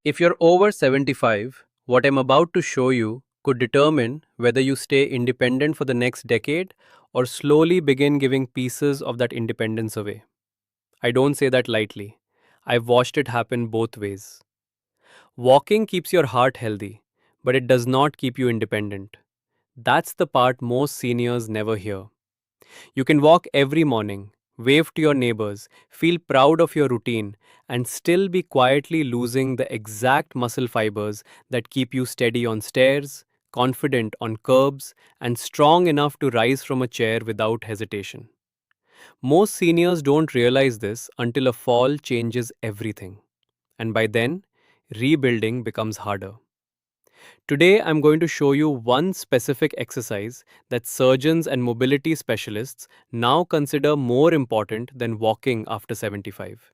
If you're over 75, what I'm about to show you could determine whether you stay independent for the next decade or slowly begin giving pieces of that independence away. I don't say that lightly. I've watched it happen both ways. Walking keeps your heart healthy, but it does not keep you independent. That's the part most seniors never hear. You can walk every morning, wave to your neighbors, feel proud of your routine, and still be quietly losing the exact muscle fibers that keep you steady on stairs, confident on curbs, and strong enough to rise from a chair without hesitation. Most seniors don't realize this until a fall changes everything. And by then, rebuilding becomes harder. Today, I'm going to show you one specific exercise that surgeons and mobility specialists now consider more important than walking after 75.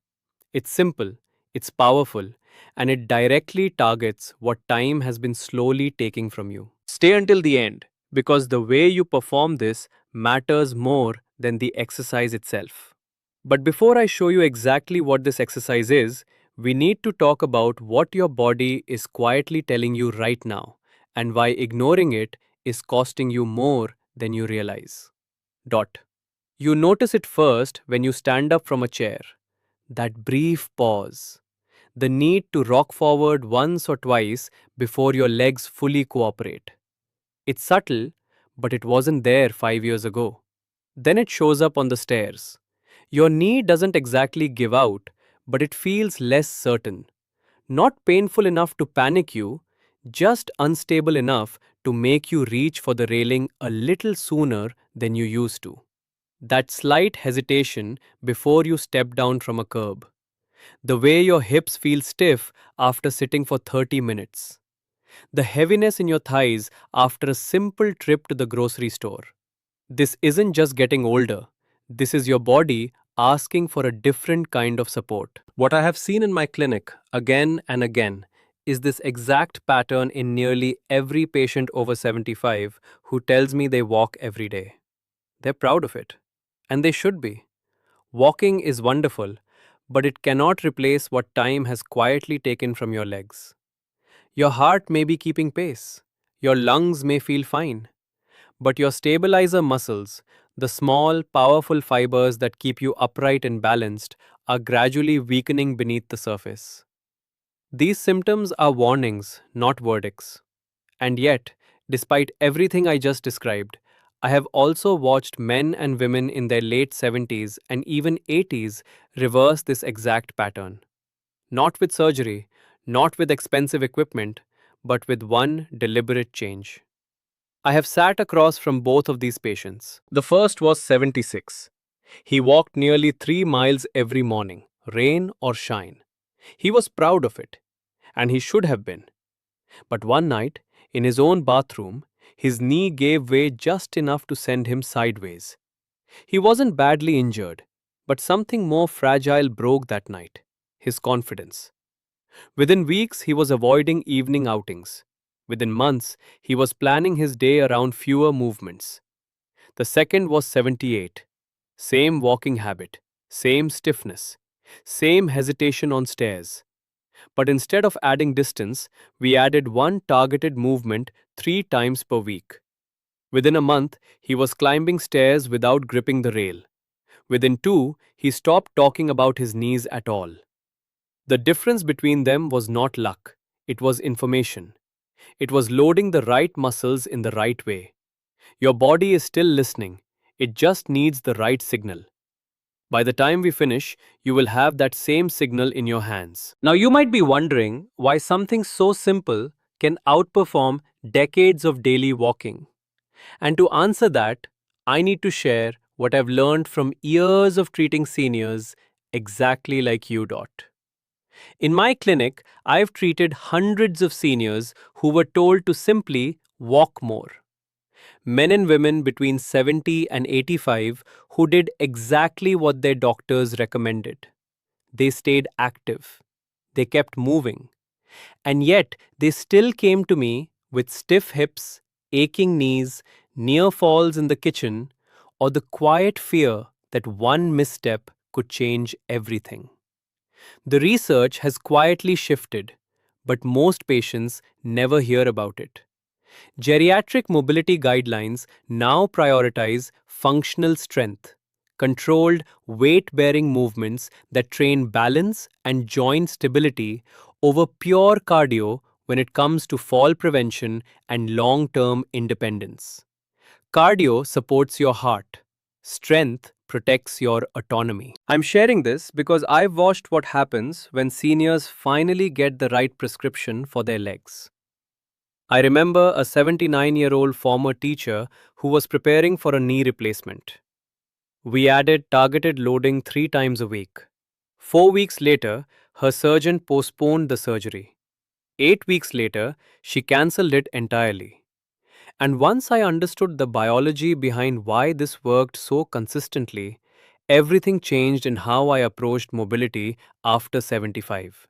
It's simple, it's powerful, and it directly targets what time has been slowly taking from you. Stay until the end, because the way you perform this matters more than the exercise itself. But before I show you exactly what this exercise is, we need to talk about what your body is quietly telling you right now and why ignoring it is costing you more than you realize. Dot. You notice it first when you stand up from a chair. That brief pause. The need to rock forward once or twice before your legs fully cooperate. It's subtle, but it wasn't there 5 years ago. Then it shows up on the stairs. Your knee doesn't exactly give out, but it feels less certain. Not painful enough to panic you, just unstable enough to make you reach for the railing a little sooner than you used to. That slight hesitation before you step down from a curb. The way your hips feel stiff after sitting for 30 minutes. The heaviness in your thighs after a simple trip to the grocery store. This isn't just getting older. This is your body asking for a different kind of support. What I have seen in my clinic again and again is this exact pattern in nearly every patient over 75 who tells me they walk every day. They're proud of it. And they should be. Walking is wonderful, but it cannot replace what time has quietly taken from your legs. Your heart may be keeping pace. Your lungs may feel fine. But your stabilizer muscles, the small, powerful fibers that keep you upright and balanced, are gradually weakening beneath the surface. These symptoms are warnings, not verdicts. And yet, despite everything I just described, I have also watched men and women in their late 70s and even 80s reverse this exact pattern. Not with surgery, not with expensive equipment, but with one deliberate change. I have sat across from both of these patients. The first was 76. He walked nearly 3 miles every morning, rain or shine. He was proud of it, and he should have been. But one night, in his own bathroom, his knee gave way just enough to send him sideways. He wasn't badly injured, but something more fragile broke that night: his confidence. Within weeks, he was avoiding evening outings. Within months, he was planning his day around fewer movements. The second was 78. Same walking habit, same stiffness, same hesitation on stairs. But instead of adding distance, we added one targeted movement 3 times per week. Within a month, he was climbing stairs without gripping the rail. Within two, he stopped talking about his knees at all. The difference between them was not luck, it was information. It was loading the right muscles in the right way. Your body is still listening, it just needs the right signal. By the time we finish, you will have that same signal in your hands. Now, you might be wondering why something so simple can outperform decades of daily walking. And to answer that, I need to share what I've learned from years of treating seniors exactly like you. In my clinic, I've treated hundreds of seniors who were told to simply walk more. Men and women between 70 and 85 who did exactly what their doctors recommended. They stayed active. They kept moving. And yet, they still came to me with stiff hips, aching knees, near falls in the kitchen, or the quiet fear that one misstep could change everything. The research has quietly shifted, but most patients never hear about it. Geriatric mobility guidelines now prioritize functional strength, controlled weight bearing movements that train balance and joint stability over pure cardio when it comes to fall prevention and long term independence. Cardio supports your heart, strength protects your autonomy. I'm sharing this because I've watched what happens when seniors finally get the right prescription for their legs. I remember a 79-year-old former teacher who was preparing for a knee replacement. We added targeted loading 3 times a week. 4 weeks later, her surgeon postponed the surgery. 8 weeks later, she cancelled it entirely. And once I understood the biology behind why this worked so consistently, everything changed in how I approached mobility after 75.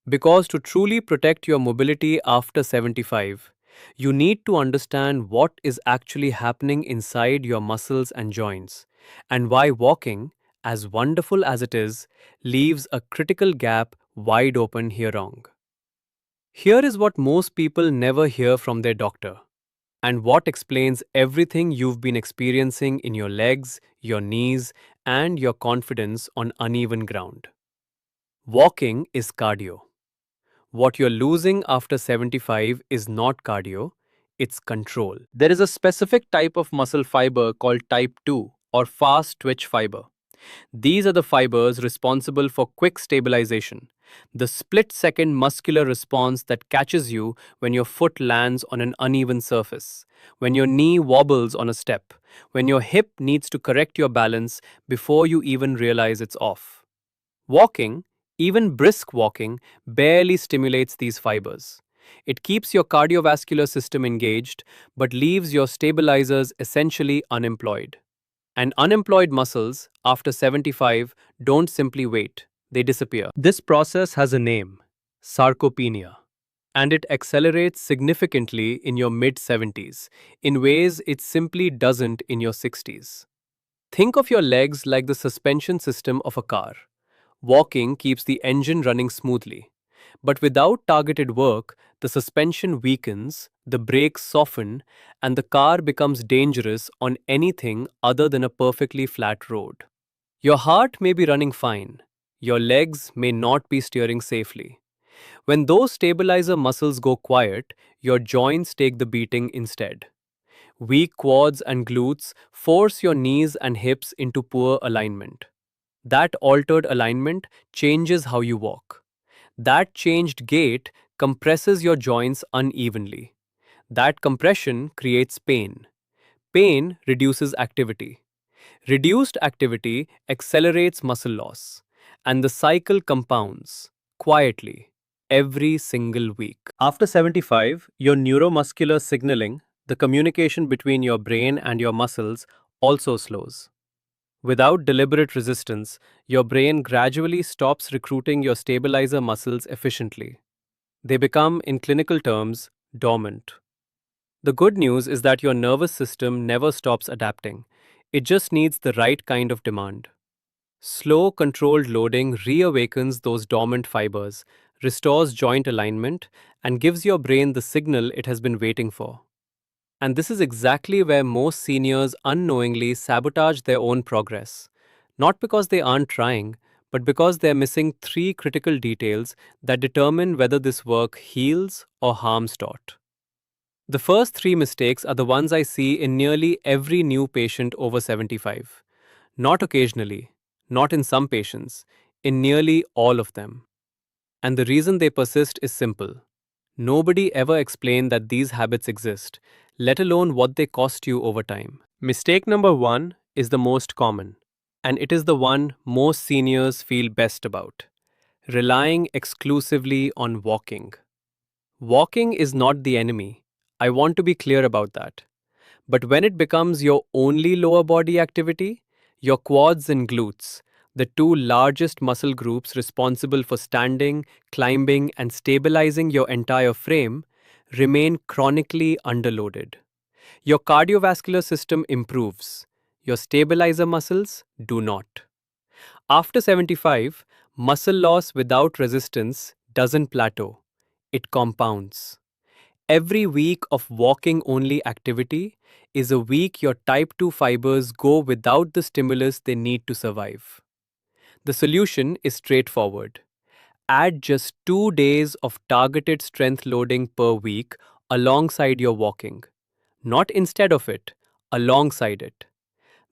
Because to truly protect your mobility after 75, you need to understand what is actually happening inside your muscles and joints, and why walking, as wonderful as it is, leaves a critical gap wide open here wrong. Here is what most people never hear from their doctor, and what explains everything you've been experiencing in your legs, your knees, and your confidence on uneven ground. Walking is cardio. What you're losing after 75 is not cardio, it's control. There is a specific type of muscle fiber called type 2 or fast twitch fiber. These are the fibers responsible for quick stabilization, the split second muscular response that catches you when your foot lands on an uneven surface, when your knee wobbles on a step, when your hip needs to correct your balance before you even realize it's off. Walking, even brisk walking, barely stimulates these fibers. It keeps your cardiovascular system engaged but leaves your stabilizers essentially unemployed. And unemployed muscles, after 75, don't simply wait, they disappear. This process has a name: sarcopenia. And it accelerates significantly in your mid 70s, in ways it simply doesn't in your 60s. Think of your legs like the suspension system of a car. Walking keeps the engine running smoothly. But without targeted work, the suspension weakens, the brakes soften, and the car becomes dangerous on anything other than a perfectly flat road. Your heart may be running fine. Your legs may not be steering safely. When those stabilizer muscles go quiet, your joints take the beating instead. Weak quads and glutes force your knees and hips into poor alignment. That altered alignment changes how you walk. That changed gait compresses your joints unevenly. That compression creates pain. Pain reduces activity. Reduced activity accelerates muscle loss. And the cycle compounds quietly every single week. After 75, your neuromuscular signaling, the communication between your brain and your muscles, also slows. Without deliberate resistance, your brain gradually stops recruiting your stabilizer muscles efficiently. They become, in clinical terms, dormant. The good news is that your nervous system never stops adapting. It just needs the right kind of demand. Slow, controlled loading reawakens those dormant fibers, restores joint alignment, and gives your brain the signal it has been waiting for. And this is exactly where most seniors unknowingly sabotage their own progress. Not because they aren't trying, but because they're missing three critical details that determine whether this work heals or harms TOT. The first three mistakes are the ones I see in nearly every new patient over 75. Not occasionally, not in some patients, in nearly all of them. And the reason they persist is simple. Nobody ever explained that these habits exist, let alone what they cost you over time. Mistake number one is the most common, and it is the one most seniors feel best about: relying exclusively on walking. Walking is not the enemy. I want to be clear about that. But when it becomes your only lower body activity, your quads and glutes, the two largest muscle groups responsible for standing, climbing, and stabilizing your entire frame, remain chronically underloaded. Your cardiovascular system improves. Your stabilizer muscles do not. After 75, muscle loss without resistance doesn't plateau. it compounds. Every week of walking only activity is a week your type 2 fibers go without the stimulus they need to survive. The solution is straightforward. Add just 2 days of targeted strength loading per week alongside your walking. Not instead of it, alongside it.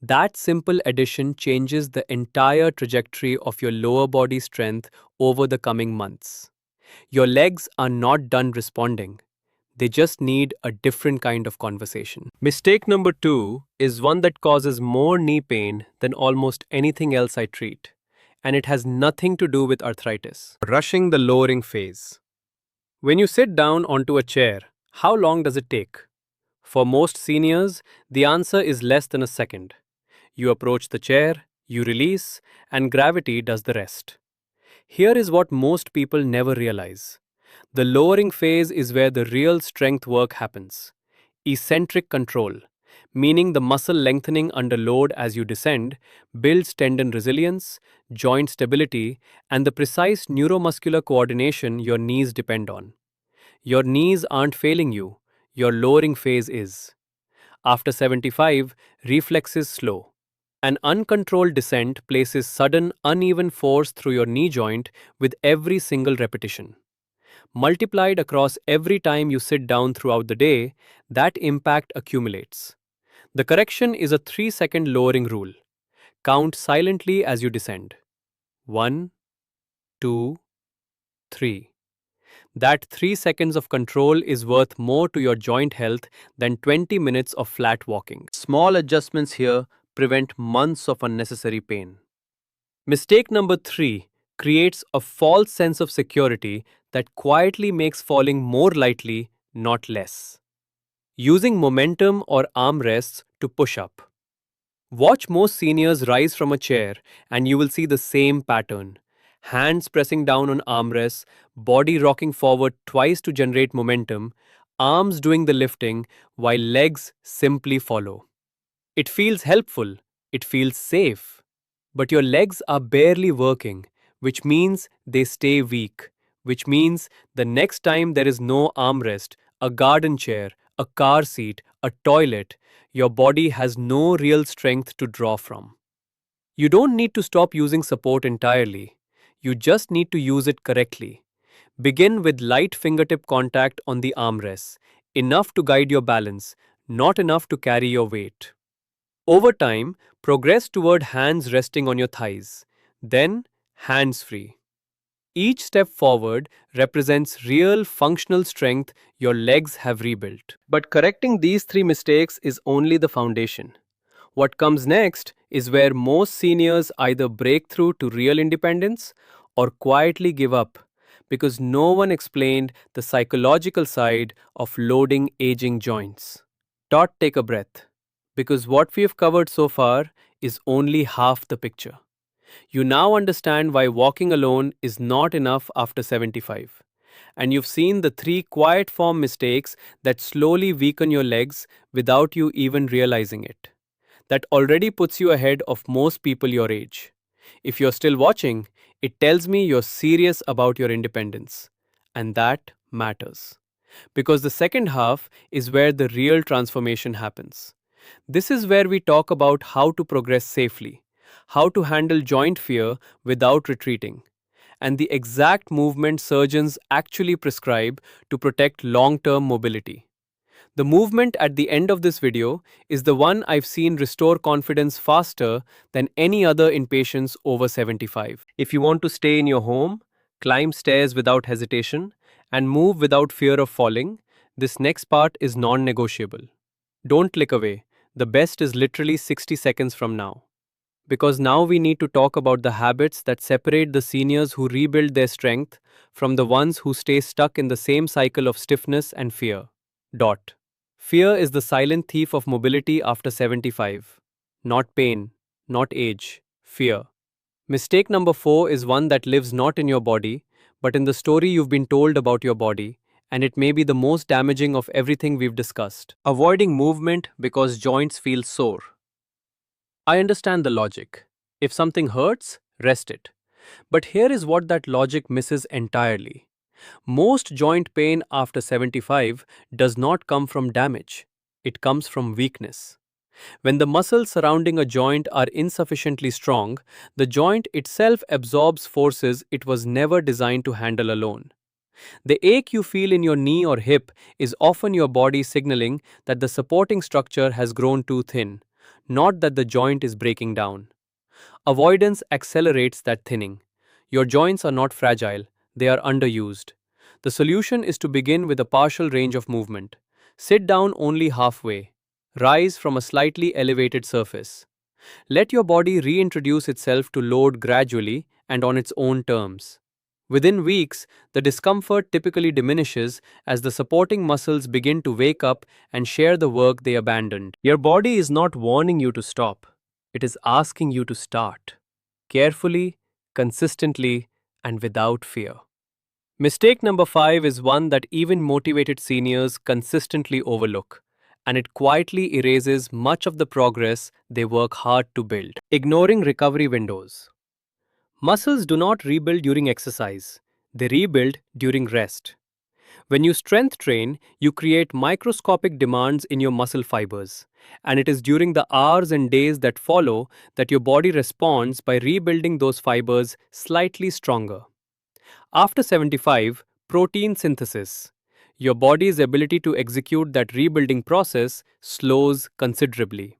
That simple addition changes the entire trajectory of your lower body strength over the coming months. Your legs are not done responding. They just need a different kind of conversation. Mistake number two is one that causes more knee pain than almost anything else I treat, and it has nothing to do with arthritis. Rushing the lowering phase. When you sit down onto a chair, how long does it take? For most seniors, the answer is less than a second. You approach the chair, you release, and gravity does the rest. Here is what most people never realize. The lowering phase is where the real strength work happens. Eccentric control, meaning the muscle lengthening under load as you descend, builds tendon resilience, joint stability, and the precise neuromuscular coordination your knees depend on. Your knees aren't failing you, your lowering phase is. After 75, reflexes slow. An uncontrolled descent places sudden, uneven force through your knee joint with every single repetition. Multiplied across every time you sit down throughout the day, that impact accumulates. The correction is a 3-second lowering rule. Count silently as you descend. 1, 2, 3. That 3 seconds of control is worth more to your joint health than 20 minutes of flat walking. Small adjustments here prevent months of unnecessary pain. Mistake number 3 creates a false sense of security that quietly makes falling more lightly, not less. Using momentum or armrests to push up. Watch most seniors rise from a chair and you will see the same pattern. Hands pressing down on armrests, body rocking forward twice to generate momentum, arms doing the lifting while legs simply follow. It feels helpful, it feels safe. But your legs are barely working, which means they stay weak, which means the next time there is no armrest, a garden chair, a car seat, a toilet, your body has no real strength to draw from. You don't need to stop using support entirely. You just need to use it correctly. Begin with light fingertip contact on the armrests, enough to guide your balance, not enough to carry your weight. Over time, progress toward hands resting on your thighs, then hands free. Each step forward represents real functional strength your legs have rebuilt. But correcting these three mistakes is only the foundation. What comes next is where most seniors either break through to real independence or quietly give up because no one explained the psychological side of loading aging joints. Take a breath, because what we have covered so far is only half the picture. You now understand why walking alone is not enough after 75. And you've seen the three quiet form mistakes that slowly weaken your legs without you even realizing it. That already puts you ahead of most people your age. If you're still watching, it tells me you're serious about your independence. And that matters. Because the second half is where the real transformation happens. This is where we talk about how to progress safely, how to handle joint fear without retreating, and the exact movement surgeons actually prescribe to protect long-term mobility. The movement at the end of this video is the one I've seen restore confidence faster than any other in patients over 75. If you want to stay in your home, climb stairs without hesitation, and move without fear of falling, this next part is non-negotiable. Don't click away. The best is literally 60 seconds from now. Because now we need to talk about the habits that separate the seniors who rebuild their strength from the ones who stay stuck in the same cycle of stiffness and fear. Fear is the silent thief of mobility after 75. Not pain, not age, fear. Mistake number 4 is one that lives not in your body, but in the story you've been told about your body, and it may be the most damaging of everything we've discussed. Avoiding movement because joints feel sore. I understand the logic. If something hurts, rest it. But here is what that logic misses entirely. Most joint pain after 75 does not come from damage, it comes from weakness. When the muscles surrounding a joint are insufficiently strong, the joint itself absorbs forces it was never designed to handle alone. The ache you feel in your knee or hip is often your body signaling that the supporting structure has grown too thin, not that the joint is breaking down. Avoidance accelerates that thinning. Your joints are not fragile, they are underused. The solution is to begin with a partial range of movement. Sit down only halfway. Rise from a slightly elevated surface. Let your body reintroduce itself to load gradually and on its own terms. Within weeks, the discomfort typically diminishes as the supporting muscles begin to wake up and share the work they abandoned. Your body is not warning you to stop, it is asking you to start. Carefully, consistently, and without fear. Mistake number 5 is one that even motivated seniors consistently overlook, and it quietly erases much of the progress they work hard to build. Ignoring recovery windows. Muscles do not rebuild during exercise, they rebuild during rest. When you strength train, you create microscopic demands in your muscle fibers, and it is during the hours and days that follow that your body responds by rebuilding those fibers slightly stronger. After 75, protein synthesis. Your body's ability to execute that rebuilding process slows considerably.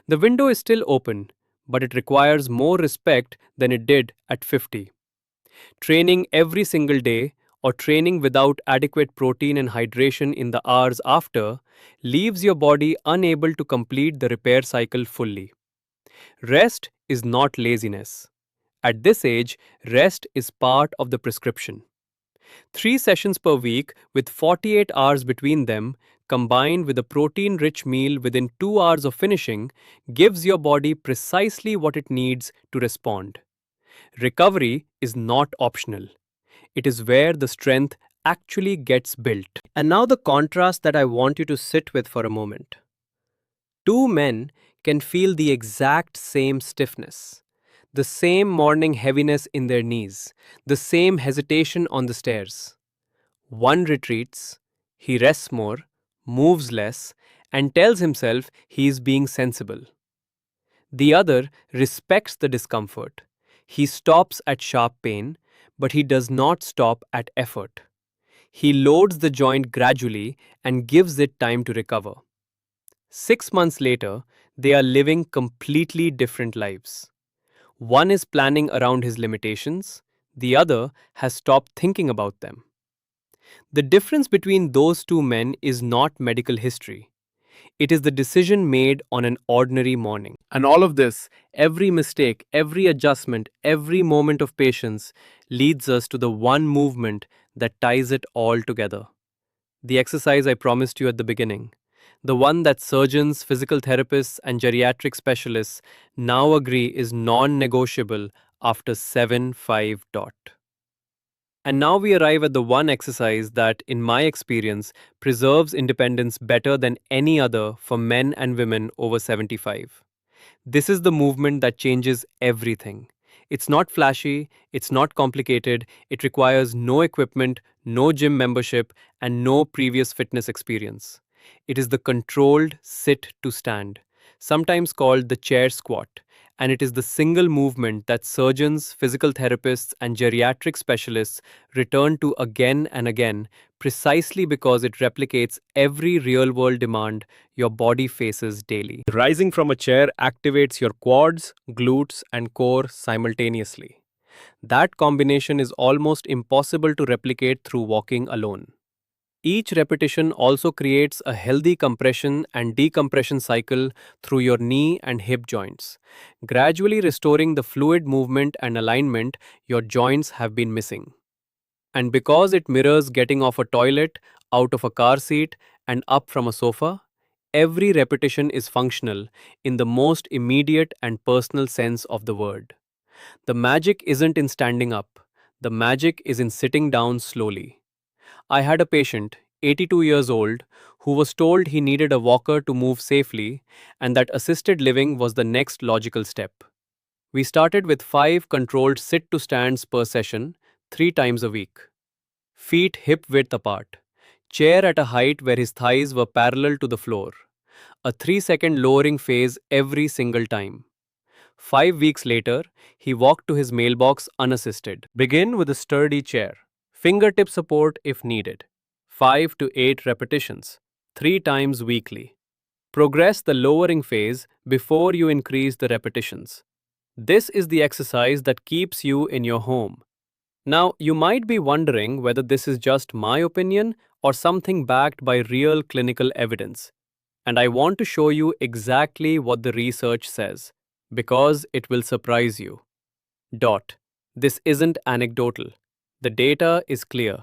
The window is still open, but it requires more respect than it did at 50. Training every single day or training without adequate protein and hydration in the hours after leaves your body unable to complete the repair cycle fully. Rest is not laziness. At this age, rest is part of the prescription. 3 sessions per week with 48 hours between them, combined with a protein rich meal within 2 hours of finishing, gives your body precisely what it needs to respond. Recovery is not optional. It is where the strength actually gets built. And now the contrast that I want you to sit with for a moment. Two men can feel the exact same stiffness, the same morning heaviness in their knees, the same hesitation on the stairs. One retreats, he rests more, moves less, and tells himself he is being sensible. The other respects the discomfort. He stops at sharp pain, but he does not stop at effort. He loads the joint gradually and gives it time to recover. 6 months later, they are living completely different lives. One is planning around his limitations, the other has stopped thinking about them. The difference between those two men is not medical history. It is the decision made on an ordinary morning. And all of this, every mistake, every adjustment, every moment of patience, leads us to the one movement that ties it all together. The exercise I promised you at the beginning. The one that surgeons, physical therapists, and geriatric specialists now agree is non negotiable after 7-5 dot. And now we arrive at the one exercise that, in my experience, preserves independence better than any other for men and women over 75. This is the movement that changes everything. It's not flashy, it's not complicated, it requires no equipment, no gym membership, and no previous fitness experience. It is the controlled sit to stand, sometimes called the chair squat, and it is the single movement that surgeons, physical therapists, and geriatric specialists return to again and again precisely because it replicates every real world demand your body faces daily. Rising from a chair activates your quads, glutes, and core simultaneously. That combination is almost impossible to replicate through walking alone. Each repetition also creates a healthy compression and decompression cycle through your knee and hip joints, gradually restoring the fluid movement and alignment your joints have been missing. And because it mirrors getting off a toilet, out of a car seat, and up from a sofa, every repetition is functional in the most immediate and personal sense of the word. The magic isn't in standing up, the magic is in sitting down slowly. I had a patient, 82 years old, who was told he needed a walker to move safely and that assisted living was the next logical step. We started with 5 controlled sit to stands per session, 3 times a week. feet hip width apart, chair at a height where his thighs were parallel to the floor, a 3-second lowering phase every single time. 5 weeks later, he walked to his mailbox unassisted. Begin with a sturdy chair, fingertip support if needed. 5 to 8 repetitions, 3 times weekly. Progress the lowering phase before you increase the repetitions. This is the exercise that keeps you in your home. Now, you might be wondering whether this is just my opinion or something backed by real clinical evidence. And I want to show you exactly what the research says, because it will surprise you. Dot. This isn't anecdotal. The data is clear.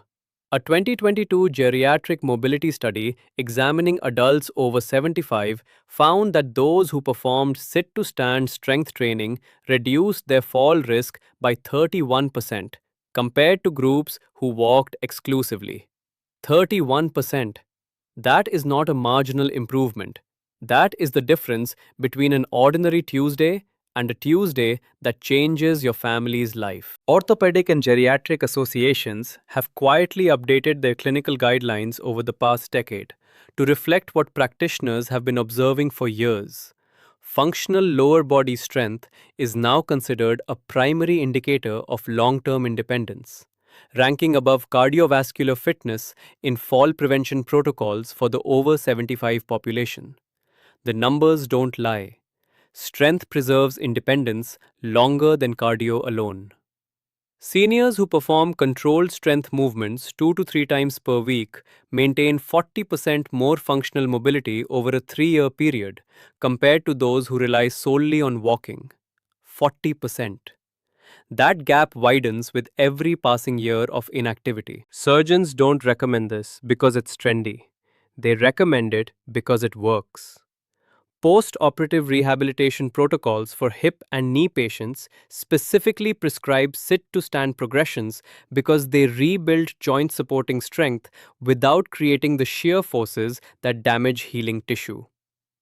A 2022 geriatric mobility study examining adults over 75 found that those who performed sit to stand strength training reduced their fall risk by 31% compared to groups who walked exclusively. 31%. That is not a marginal improvement. That is the difference between an ordinary Tuesday and a Tuesday that changes your family's life. Orthopedic and geriatric associations have quietly updated their clinical guidelines over the past decade to reflect what practitioners have been observing for years. Functional lower body strength is now considered a primary indicator of long term independence, ranking above cardiovascular fitness in fall prevention protocols for the over 75 population. The numbers don't lie. Strength preserves independence longer than cardio alone. Seniors who perform controlled strength movements 2 to 3 times per week maintain 40% more functional mobility over a 3-year period compared to those who rely solely on walking. 40%. That gap widens with every passing year of inactivity. Surgeons don't recommend this because it's trendy. They recommend it because it works. Post-operative rehabilitation protocols for hip and knee patients specifically prescribe sit-to-stand progressions because they rebuild joint supporting strength without creating the shear forces that damage healing tissue.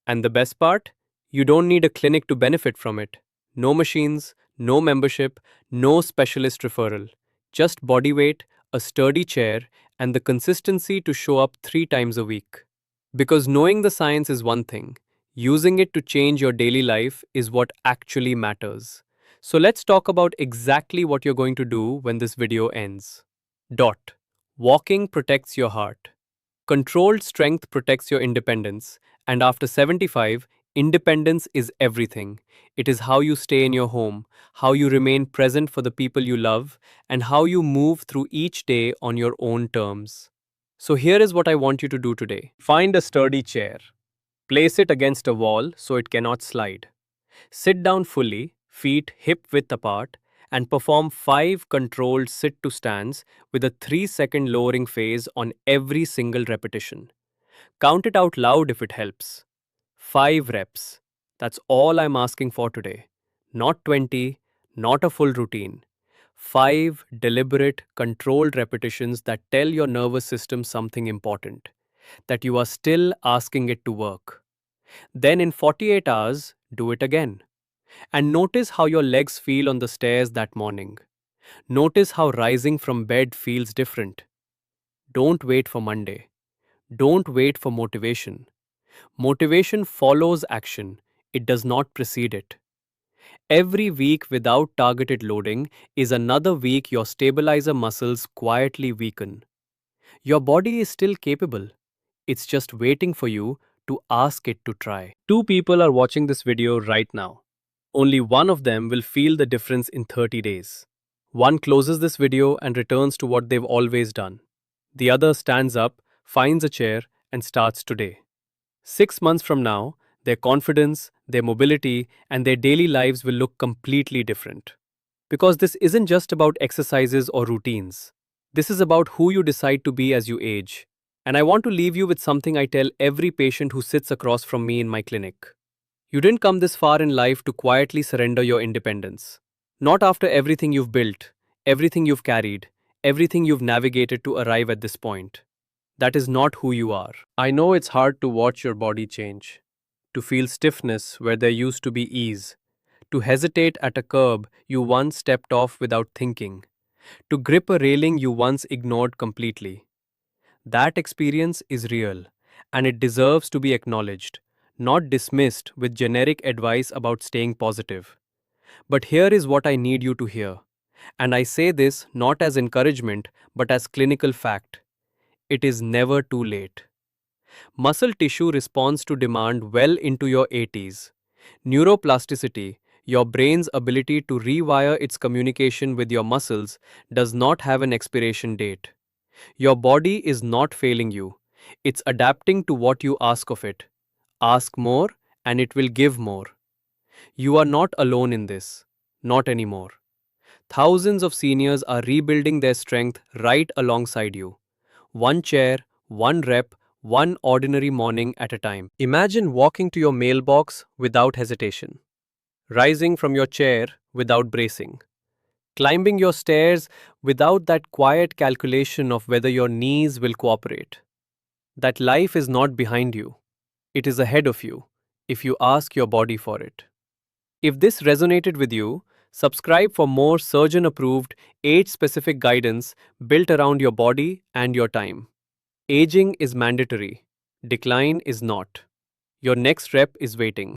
And the best part? You don't need a clinic to benefit from it. No machines, no membership, no specialist referral. Just body weight, a sturdy chair, and the consistency to show up 3 times a week. Because knowing the science is one thing, using it to change your daily life is what actually matters. So let's talk about exactly what you're going to do when this video ends. Dot. Walking protects your heart. Controlled strength protects your independence, and after 75, independence is everything. It is how you stay in your home, how you remain present for the people you love, and how you move through each day on your own terms. So here is what I want you to do today. Find a sturdy chair. Place it against a wall so it cannot slide. Sit down fully, feet hip width apart, and perform 5 controlled sit to stands with a 3-second lowering phase on every single repetition. Count it out loud if it helps. 5 reps. That's all I'm asking for today. Not 20, not a full routine. 5 deliberate, controlled repetitions that tell your nervous system something important, that you are still asking it to work. Then in 48 hours, do it again. And notice how your legs feel on the stairs that morning. Notice how rising from bed feels different. Don't wait for Monday. Don't wait for motivation. Motivation follows action, it does not precede it. Every week without targeted loading is another week your stabilizer muscles quietly weaken. Your body is still capable. It's just waiting for you to ask it to try. 2 people are watching this video right now. Only one of them will feel the difference in 30 days. One closes this video and returns to what they've always done. The other stands up, finds a chair, and starts today. 6 months from now, their confidence, their mobility, and their daily lives will look completely different. Because this isn't just about exercises or routines. This is about who you decide to be as you age. And I want to leave you with something I tell every patient who sits across from me in my clinic. You didn't come this far in life to quietly surrender your independence. Not after everything you've built, everything you've carried, everything you've navigated to arrive at this point. That is not who you are. I know it's hard to watch your body change, to feel stiffness where there used to be ease, to hesitate at a curb you once stepped off without thinking. to grip a railing you once ignored completely. That experience is real, and it deserves to be acknowledged, not dismissed with generic advice about staying positive. But here is what I need you to hear. And I say this not as encouragement, but as clinical fact. It is never too late. Muscle tissue responds to demand well into your 80s. Neuroplasticity, your brain's ability to rewire its communication with your muscles, does not have an expiration date. Your body is not failing you. It's adapting to what you ask of it. Ask more, and it will give more. You are not alone in this. Not anymore. Thousands of seniors are rebuilding their strength right alongside you. One chair, one rep, one ordinary morning at a time. Imagine walking to your mailbox without hesitation, rising from your chair without bracing, climbing your stairs without that quiet calculation of whether your knees will cooperate. That life is not behind you, it is ahead of you, if you ask your body for it. If this resonated with you, subscribe for more surgeon approved, age specific guidance built around your body and your time. Aging is mandatory, decline is not. Your next rep is waiting.